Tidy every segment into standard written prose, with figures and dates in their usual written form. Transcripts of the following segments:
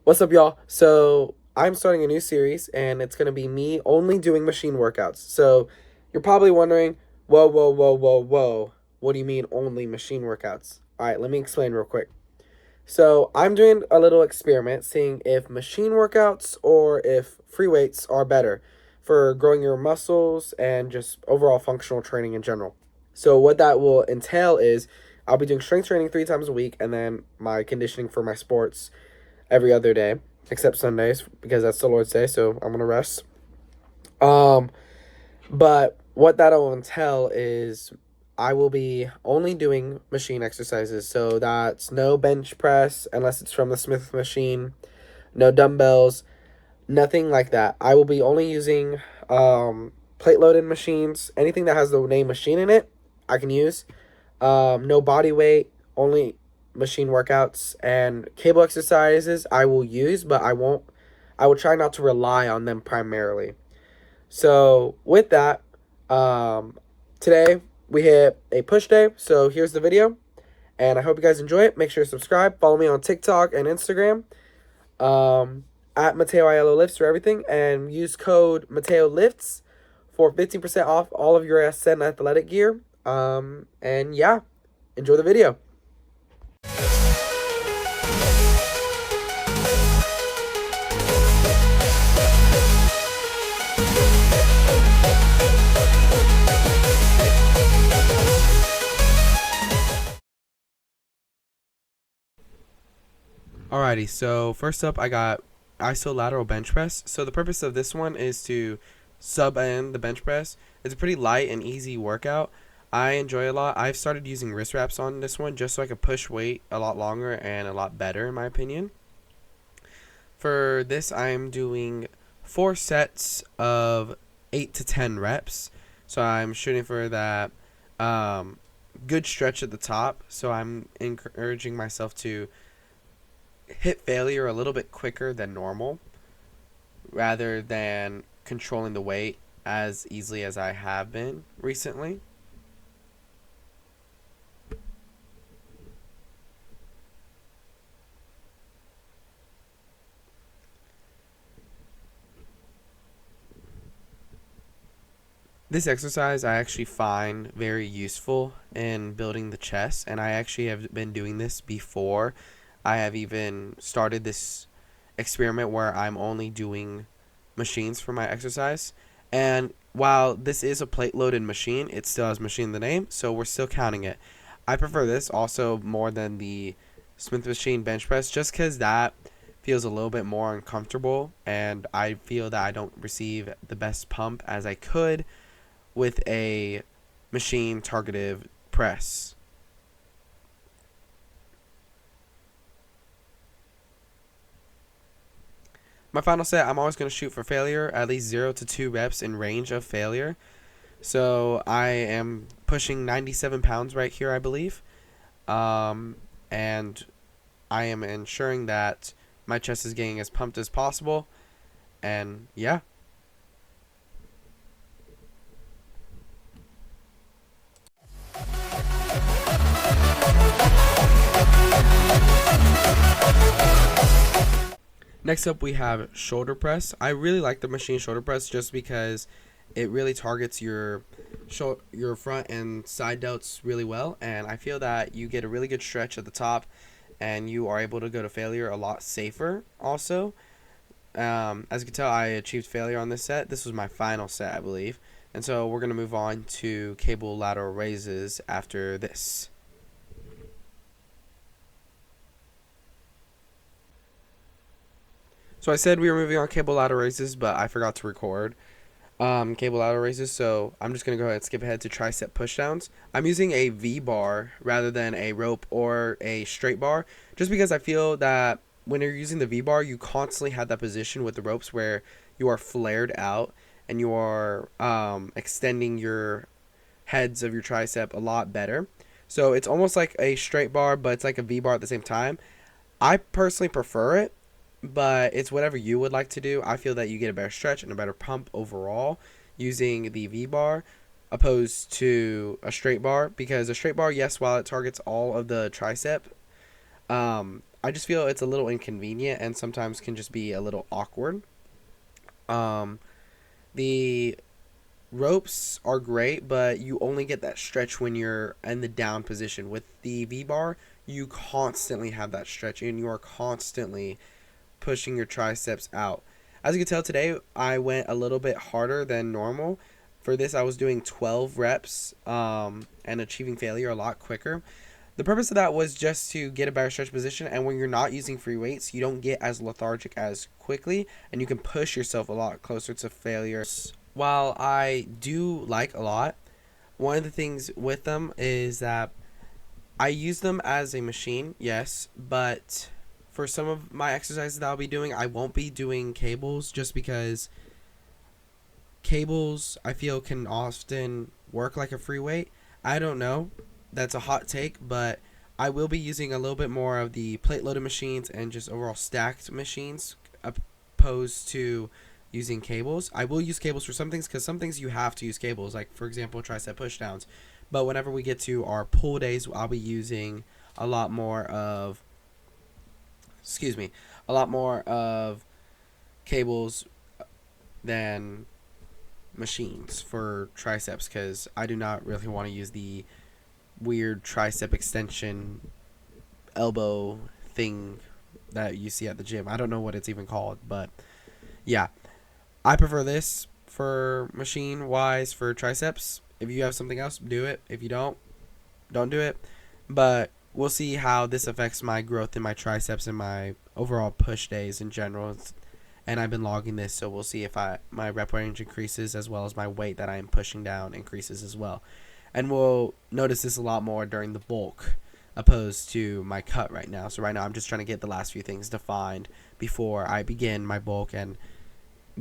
What's up, y'all? So, I'm starting a new series, and it's going to be me only doing machine workouts. So, you're probably wondering, whoa, whoa, whoa, whoa, whoa. What do you mean only machine workouts? All right, let me explain real quick. So, I'm doing a little experiment seeing if machine workouts or if free weights are better for growing your muscles and just overall functional training in general. So, what that will entail is I'll be doing strength training 3 times a week and then my conditioning for my sports every other day except Sundays because that's the Lord's Day, so I'm gonna rest. Um, but what that'll entail is I will be only doing machine exercises, so that's no bench press unless it's from the Smith machine, no dumbbells, nothing like that. I will be only using plate loaded machines, anything that has the name machine in it, I can use. No body weight, only machine workouts and cable exercises I will use, but I will try not to rely on them primarily. So with that, today we hit a push day. So here's the video, and I hope you guys enjoy it. Make sure to subscribe. Follow me on TikTok and Instagram. At Mateo Aiello Lifts for everything, and use code Mateo Lifts for 15% off all of your Ascend athletic gear. And yeah, enjoy the video. Alrighty, so first up I got isolateral bench press. So the purpose of this one is to sub in the bench press. It's a pretty light and easy workout. I enjoy it a lot. I've started using wrist wraps on this one just so I can push weight a lot longer and a lot better in my opinion. For this I'm doing 4 sets of 8 to 10 reps. So I'm shooting for that good stretch at the top. So I'm encouraging myself to hit failure a little bit quicker than normal rather than controlling the weight as easily as I have been recently. This exercise I actually find very useful in building the chest, and I actually have been doing this before I have even started this experiment where I'm only doing machines for my exercise. And while this is a plate loaded machine, it still has machine in the name, so we're still counting it. I prefer this also more than the Smith machine bench press just because that feels a little bit more uncomfortable, and I feel that I don't receive the best pump as I could with a machine targeted press. My final set, I'm always going to shoot for failure, at least 0 to 2 reps in range of failure. So I am pushing 97 pounds right here, I believe. And I am ensuring that my chest is getting as pumped as possible. And yeah. Next up, we have shoulder press. I really like the machine shoulder press just because it really targets your front and side delts really well, and I feel that you get a really good stretch at the top, and you are able to go to failure a lot safer. Also, as you can tell, I achieved failure on this set. This was my final set, I believe, and so we're gonna move on to cable lateral raises after this. So I said we were moving on cable lateral raises, but I forgot to record cable lateral raises, so I'm just going to go ahead and skip ahead to tricep pushdowns. I'm using a V-bar rather than a rope or a straight bar, just because I feel that when you're using the V-bar, you constantly have that position with the ropes where you are flared out and you are extending your heads of your tricep a lot better. So it's almost like a straight bar, but it's like a V-bar at the same time. I personally prefer it, but it's whatever you would like to do. I feel that you get a better stretch and a better pump overall using the V bar opposed to a straight bar, because a straight bar, yes, while it targets all of the tricep, I just feel it's a little inconvenient and sometimes can just be a little awkward. Um, the ropes are great, but you only get that stretch when you're in the down position. With the V bar, you constantly have that stretch and you are constantly pushing your triceps out. As you can tell today, I went a little bit harder than normal. For this, I was doing 12 reps and achieving failure a lot quicker. The purpose of that was just to get a better stretch position, and when you're not using free weights, you don't get as lethargic as quickly, and you can push yourself a lot closer to failure. While I do like a lot, one of the things with them is that I use them as a machine, yes, but for some of my exercises that I'll be doing, I won't be doing cables just because cables I feel can often work like a free weight. I don't know. That's a hot take, but I will be using a little bit more of the plate loaded machines and just overall stacked machines opposed to using cables. I will use cables for some things because some things you have to use cables, like for example tricep pushdowns. But whenever we get to our pull days, I'll be using a lot more of a lot more of cables than machines for triceps because I do not really want to use the weird tricep extension elbow thing that you see at the gym. I don't know what it's even called, but yeah, I prefer this for machine wise for triceps. If you have something else, do it. If you don't do it. But we'll see how this affects my growth in my triceps and my overall push days in general. And I've been logging this, so we'll see if my rep range increases as well as my weight that I am pushing down increases as well. And we'll notice this a lot more during the bulk opposed to my cut right now. So right now I'm just trying to get the last few things defined before I begin my bulk and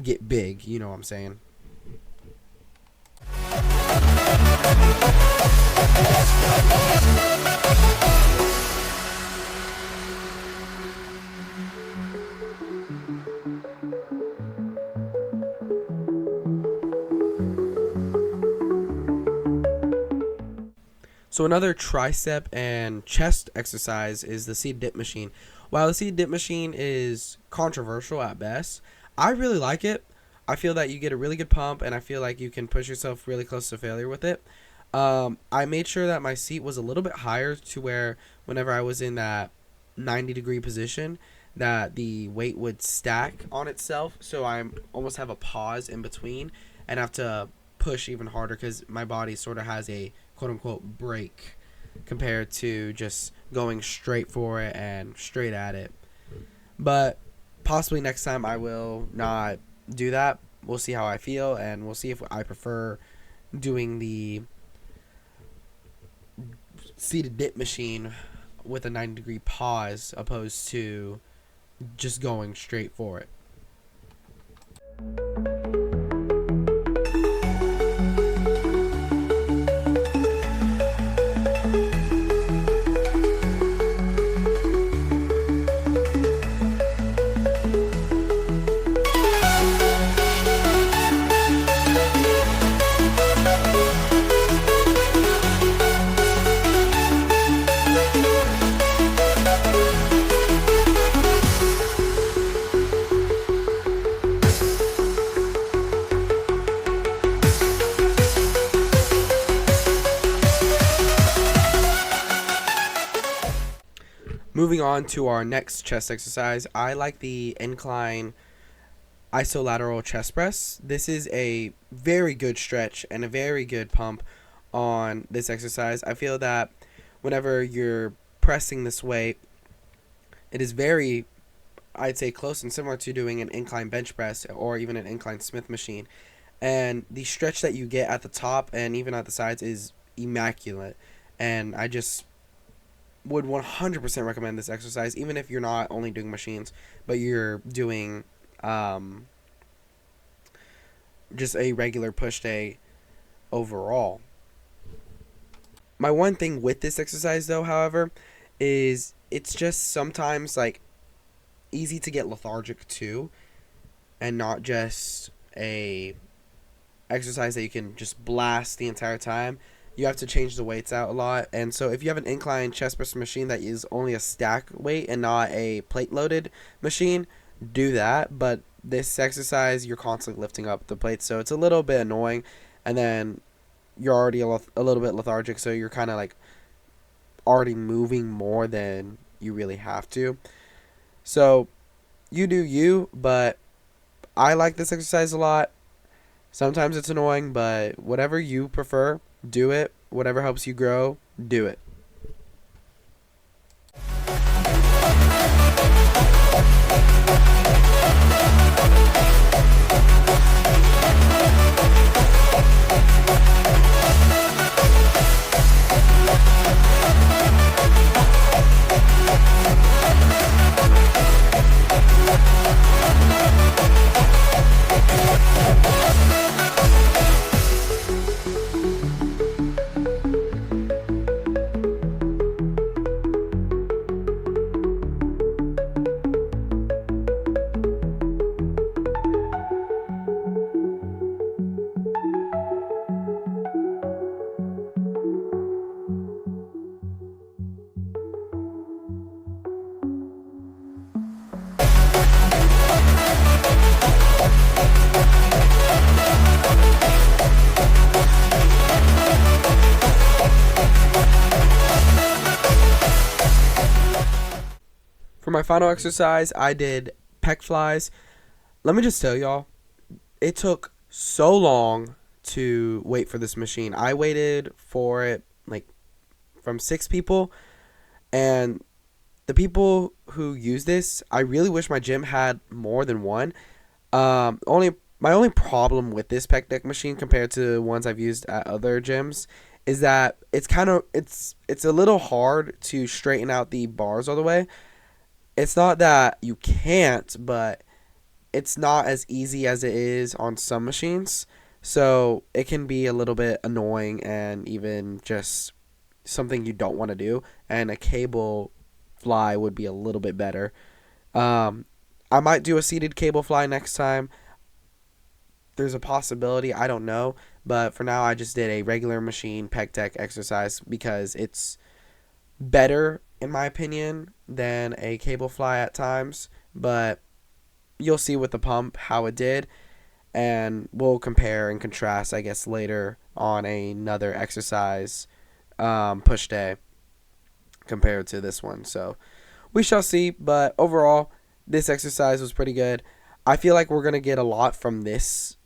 get big, you know what I'm saying? So another tricep and chest exercise is the seated dip machine. While the seated dip machine is controversial at best, I really like it. I feel that you get a really good pump, and I feel like you can push yourself really close to failure with it. I made sure that my seat was a little bit higher to where whenever I was in that 90-degree position, that the weight would stack on itself. So I almost have a pause in between and have to push even harder because my body sort of has a quote-unquote break compared to just going straight for it and straight at it. But possibly next time I will not do that. We'll see how I feel, and we'll see if I prefer doing the seated dip machine with a 90-degree pause opposed to just going straight for it. Moving on to our next chest exercise, I like the incline isolateral chest press. This is a very good stretch and a very good pump on this exercise. I feel that whenever you're pressing this weight, it is very, I'd say, close and similar to doing an incline bench press or even an incline Smith machine. And the stretch that you get at the top and even at the sides is immaculate. And I just would 100% recommend this exercise, even if you're not only doing machines, but you're doing just a regular push day overall. My one thing with this exercise, though, however, is it's just sometimes like easy to get lethargic too, and not just a exercise that you can just blast the entire time. you have to change the weights out a lot. And so if you have an incline chest press machine that is only a stack weight and not a plate loaded machine, do that. But this exercise, you're constantly lifting up the plates, so it's a little bit annoying. And then you're already a little bit lethargic, so you're kind of like already moving more than you really have to. So you do you, but I like this exercise a lot. Sometimes it's annoying, but whatever you prefer, do it. Whatever helps you grow, do it. For my final exercise, I did pec flies. Let me just tell y'all, it took so long to wait for this machine. I waited for it like from 6 people, and the people who use this, I really wish my gym had more than one. Only my only problem with this pec deck machine compared to ones I've used at other gyms is that it's a little hard to straighten out the bars all the way. It's not that you can't, but it's not as easy as it is on some machines. So it can be a little bit annoying and even just something you don't want to do. And a cable fly would be a little bit better. I might do a seated cable fly next time. There's a possibility, I don't know. But for now, I just did a regular machine pec deck exercise because it's better, in my opinion, than a cable fly at times. But you'll see with the pump how it did. And we'll compare and contrast, I guess, later on another exercise push day compared to this one. So we shall see. But overall, this exercise was pretty good. I feel like we're going to get a lot from this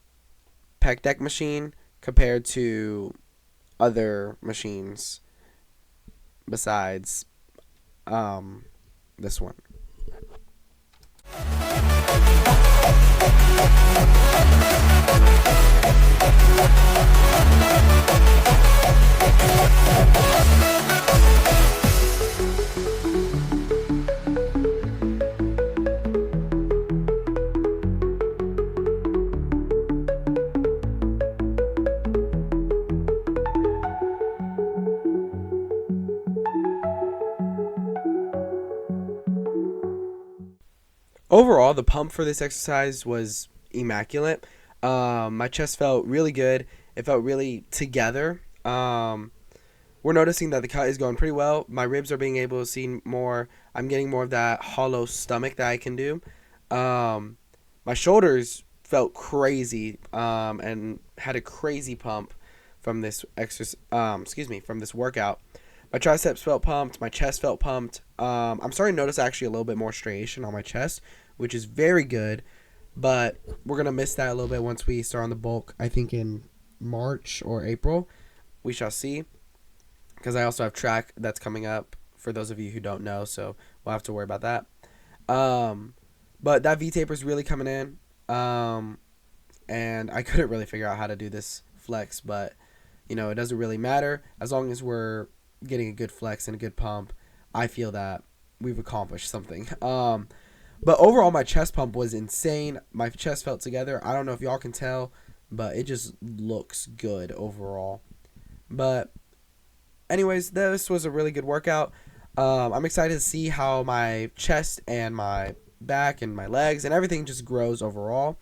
pec deck machine compared to other machines besides this one. Overall, the pump for this exercise was immaculate. My chest felt really good. It felt really together. We're noticing that the cut is going pretty well. My ribs are being able to see more. I'm getting more of that hollow stomach that I can do. My shoulders felt crazy and had a crazy pump from this from this workout. My triceps felt pumped. My chest felt pumped. I'm starting to notice actually a little bit more striation on my chest, which is very good. But we're going to miss that a little bit once we start on the bulk, I think in March or April. We shall see. Because I also have track that's coming up for those of you who don't know. So we'll have to worry about that. But that V-taper is really coming in. And I couldn't really figure out how to do this flex. But, you know, it doesn't really matter. As long as we're getting a good flex and a good pump, I feel that we've accomplished something. But overall, my chest pump was insane. My chest felt together. I don't know if y'all can tell, but it just looks good overall. But anyways, this was a really good workout. I'm excited to see how my chest and my back and my legs and everything just grows overall.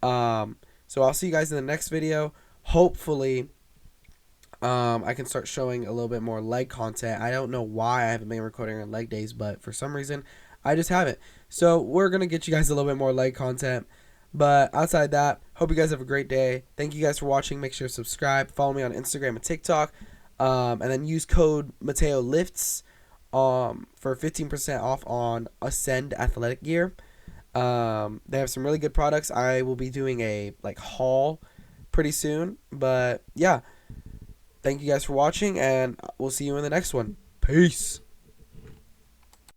So I'll see you guys in the next video. Hopefully, I can start showing a little bit more leg content. I don't know why I haven't been recording on leg days, but for some reason, I just haven't. So we're gonna get you guys a little bit more leg content. But outside that, hope you guys have a great day. Thank you guys for watching. Make sure to subscribe. Follow me on Instagram and TikTok. And then use code Mateo Lifts for 15% off on Ascend athletic gear. They have some really good products. I will be doing a haul pretty soon. But yeah, thank you guys for watching, and we'll see you in the next one. Peace.